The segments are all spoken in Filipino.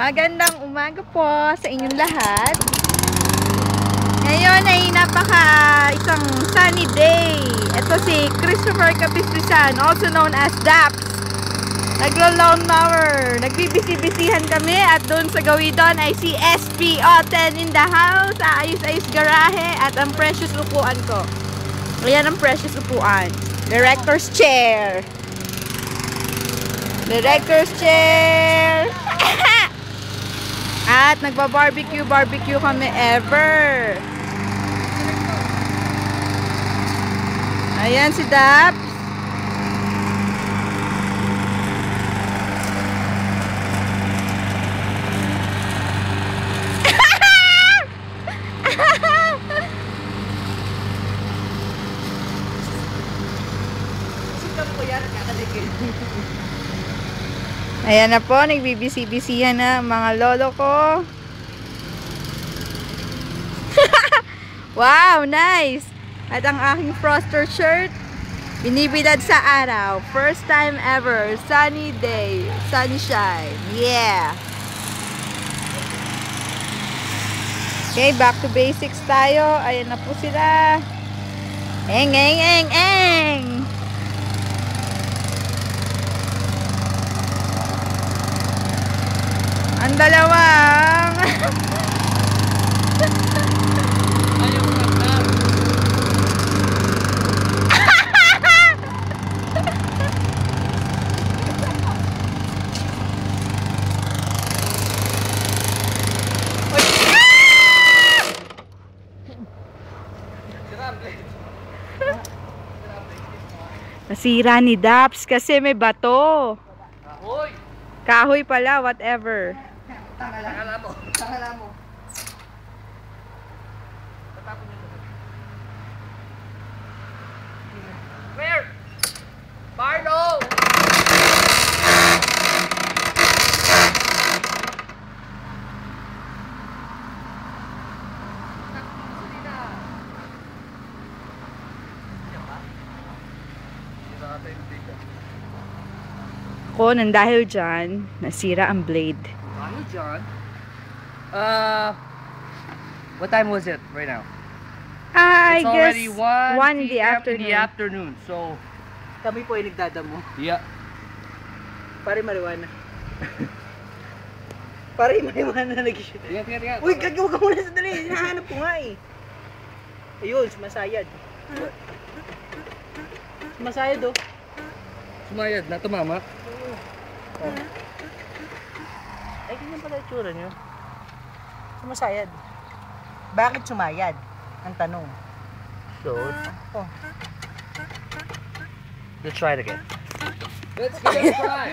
Magandang umaga po sa inyong lahat. Ngayon ay isang sunny day. Ito si Christopher Capistrisan, also known as Daps. Naglo-lawnmower. Nagbibisi-bisihan kami at doon sa gawidon ay si SPO10 in the house. Ayos-ayos garahe at ang precious upuan ko. Ayan ang precious upuan. Director's chair. Director's chair. At nagba-barbecue kami ever. Ayan si Daps. Ayan na po, nagbibisi-bisihan na mga lolo ko. Wow, nice! At ang aking froster shirt, binibilad sa araw. First time ever, sunny day, sunshine. Yeah! Okay, back to basics tayo. Ayan na po sila. Eng, eng, eng, eng! Ang dalawang ayaw mo na. Nasira ni Daps kasi may bato. Kahoy! Kahoy pala, whatever. Tangala mo. Tangala mo. Tatapon nyo naman. Where? Barlo! Ako, nang dahil dyan, nasira ang blade. Dahil dyan? What time was it right now? I it's guess already 1 in the afternoon. So, kami po ay nagdadamo. yeah. Pare mariwana. Pare mariwana nag-shoot. Tingnan. Uy, gagawin ka muna sa dali. Hinahanap ko nga eh. Ayun, sumasayad. Sumasayad oh. Sumayad na, tumama. Oh. Ay, ganyan pala itsura nyo. Sumasayad. Bakit sumayad? Ang tanong. So, Oh. let's try it again. Let's give it a try.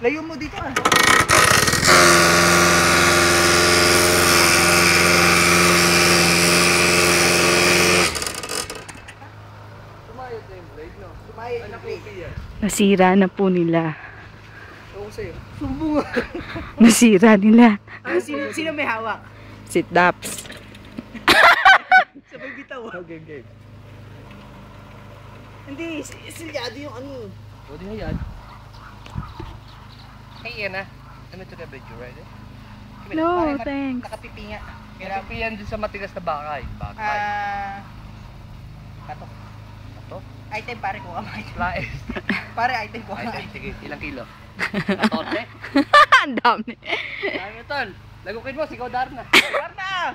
Layo mo dito ah. Sumayad na yung blade, no? Sumayad na play. Nasira na po nila. Ako sa'yo. Sumbong ah. Nasira nila. Ano, sino may hawak? Si Daps. Sabay bitaw ah. Okay. Hindi, silyado yung ano. O, di yan. Hey, Anna. Ano ito na video, right? No, thanks. Nakapipinga. Kailangan dun sa matigas na bakay. Kato. Ito? Item pare ko kamay. Laes. Pare item ko Ay, kamay. sige. Ilang kilo? Atorte? Ang dami. Dami tol. Lagukin mo, sigaw Darna. Darna!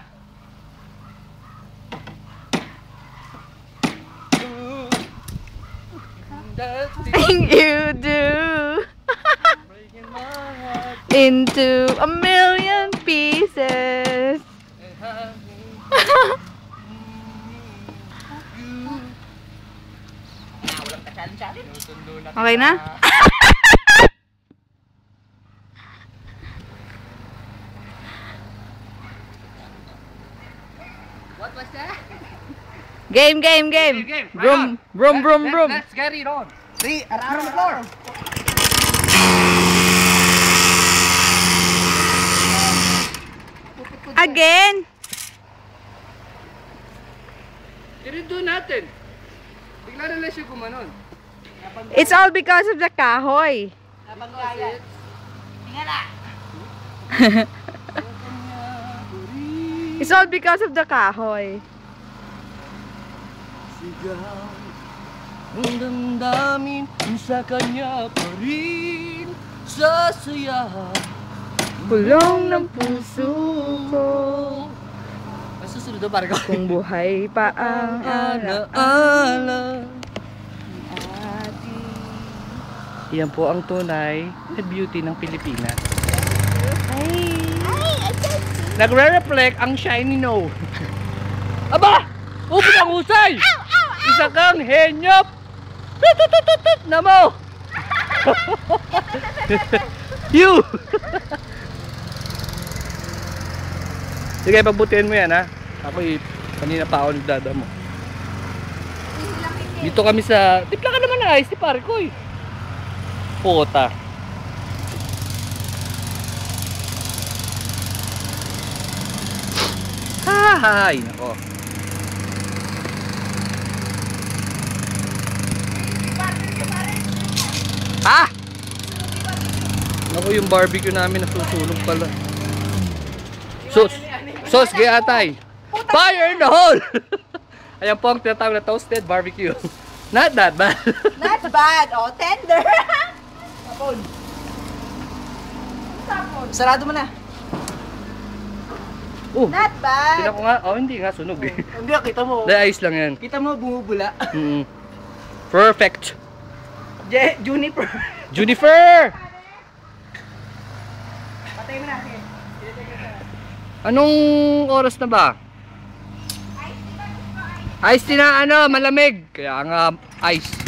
Thing you do into a million pieces. Walang kasalin-salin. Okay na? What was that? Game. Broom. Let's get it on. Three, around the floor. Again. Ganito natin. Bigla na lang siya gumanon. It's all because of the kahoy. Nabanggaya. Tingala. It's all because of the kahoy. Sigaw ng damdamin sa kanya pa rin sasaya. Kulong ng puso ko. Ang susunod na parang Kung buhay pa ang alaala. Yan po ang tunay na beauty ng Pilipinas. Nagre-reflect ang shiny no. Aba! Upo ang husay! Isa kang henyop! Tututututut na mo! You! Sige, pagbutihin mo yan ha. Ako kanina pa ako nagdadamo. Dito kami sa... Tipla ka naman na ice, pare ko eh. Puta. Hay, nako. Ha? Naku, yung barbecue namin nasusunog pala. Sos, atay. Fire in the hole! Ayan po ang tinatawag na toasted barbecue. Not that bad. Not bad. Oh, tender. Sarado mo na. Not bad. Tingnan ko nga. Oh, hindi nga sunog eh. Hindi, kita mo. Dahil ayos lang yan. Kita mo, bumubula. Perfect. Juniper. Junifer! Patay mo na. Sige. Anong oras na ba? Ice tea na ano, malamig. Kaya nga ice.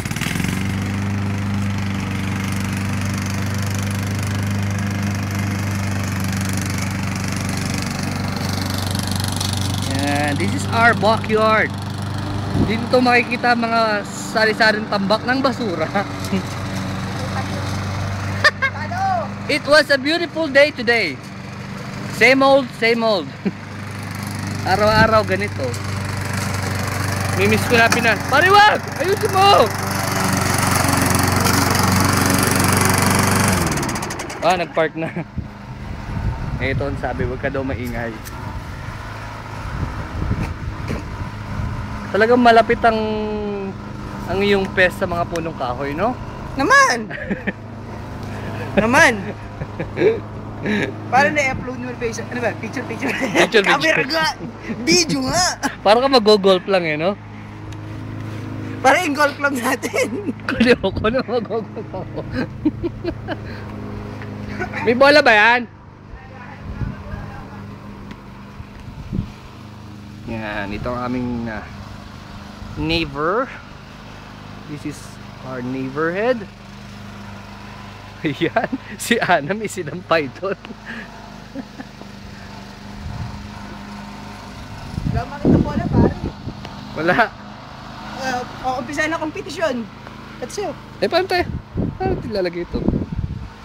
Yan, this is our backyard. Dito makikita mga sari-saring tambak ng basura. It was a beautiful day today. Same old, same old. Araw-araw ganito. Mimiss ko na Pinas. Pariwag! Ayusin mo! Ah, nagpark na. Ito ang sabi, huwag ka daw maingay. Talagang malapit ang iyong pes sa mga punong kahoy, no? Naman! Naman! Para na-upload mo yung face. Ano ba? Picture. Camera nga! Video nga! Para ka mag-golf lang eh, no? Para yung golf club natin. Kunin mo mag-golf ako. May bola ba yan? Yan, ito ang aming neighbor. This is our neighborhood. Ayan, si Ana may sinampay doon. Wala makita bola, pare. Wala. Umpisa na kompetisyon. That's it. Eh, paano tayo? Paano tilalagay ito?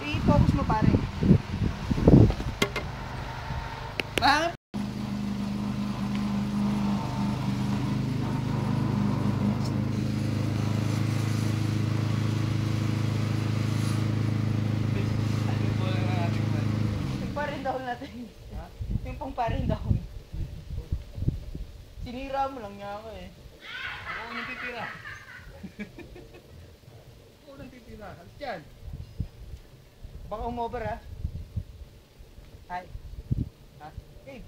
I-focus mo, pare. Bakit? Natin. Yung pang parin dahon. Sinira mo lang niya ako eh. Ako nang titira. Ako nang titira. Halit yan. Baka umover ha. Hi. Ha? Hey.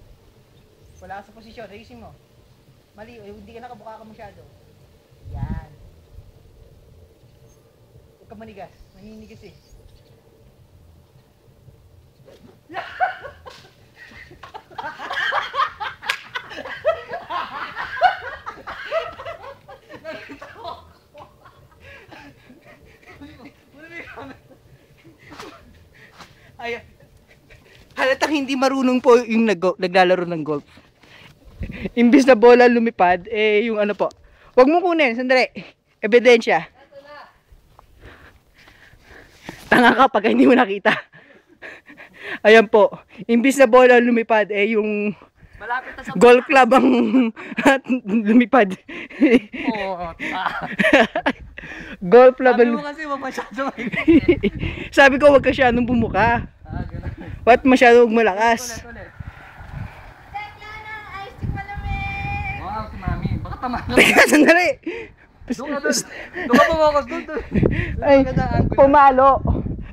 Wala ka sa posisyon. Racing mo. Mali. Hindi ka nakabuka ka masyado. Yan. Huwag ka manigas. Maninigas eh. Ay, halatang hindi marunong po yung naglalaro ng golf. Imbis na bola lumipad, eh yung ano po. Huwag mo kunin, sandali. Ebidensya. Tanga ka pag hindi mo nakita. Ayan po. Imbis na bola lumipad, eh yung Malapit na sa golf club ang lumipad. Oo. Golf club Sabi ang... mo kasi wag masyado. Sabi ko wag ka siya nung bumuka. Ah, ganun. Ba't masyadong malakas? Ulit. Tekla ng ice cream malamig! Wow, si Mami. Baka tamahan. Teka, sandali. Doon ka doon. Doon ka pumakas doon. Ay, pumalo.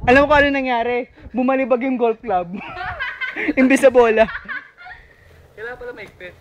Alam mo kung ano nangyari? Bumalibag yung golf club. Imbis sa bola. Kailangan pala maigpit.